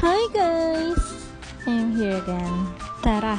Hi guys! I'm here again. Tara,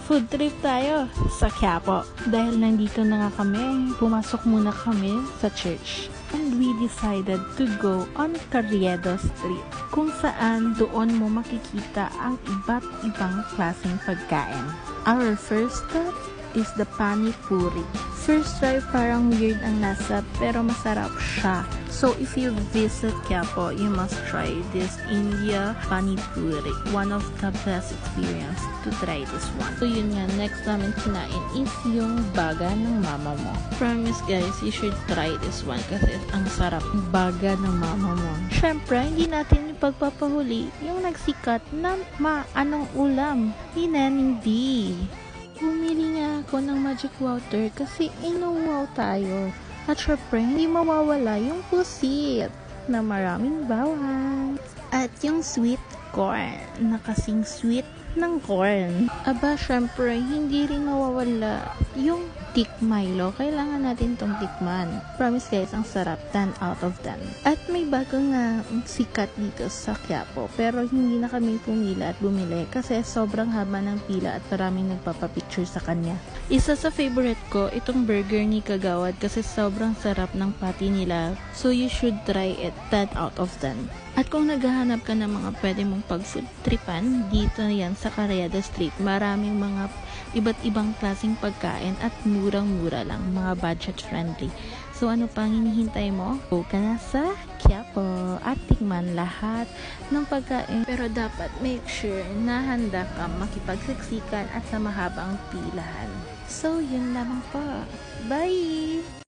food trip tayo sa Quiapo. Dahil nandito na nga kami, pumasok muna kami sa church. And we decided to go on Carriedo Street, kung saan doon mo makikita ang iba't ibang klaseng pagkain. Our first stop is the Pani Puri. First try, parang weird ang lasa, pero masarap siya. So if you visit Quiapo, you must try this India Pani Puri. One of the best experience to try this one. So yun nga, next namin kinain is yung baga ng mama mo. Promise guys, you should try this one kasi ang sarap ng baga ng mama mo. Syempre, hindi natin ipagpapahuli yung nagsikat na anong ulam. Hindi. Bumili nga ako ng magic water kasi inuwaw tayo. At syempre, hindi mawawala yung pusit na maraming bawang. At yung sweet corn na kasing sweet ng corn. Aba, syempre, hindi rin mawawala yung thick Milo. Kailangan natin tong tikman. Promise guys, ang sarap. 10 out of 10. At may bago nga sikat dito sa Quiapo. Pero hindi na kami pumila at bumili kasi sobrang haba ng pila at maraming nagpapapicture sa kanya. Isa sa favorite ko, itong burger ni Kagawad kasi sobrang sarap ng patty nila. So you should try it. 10 out of 10. At kung naghahanap ka ng mga pwede mong pag-food tripan, dito yan sa Carriedo Street. Maraming mga iba't ibang klaseng pagkain at murang-mura lang, mga budget friendly. So ano pang hinihintay mo? Go ka na sa Quiapo at tikman lahat ng pagkain. Pero dapat make sure na handa ka makipagsiksikan at sa mahabang pilahan. So yun lamang po. Bye!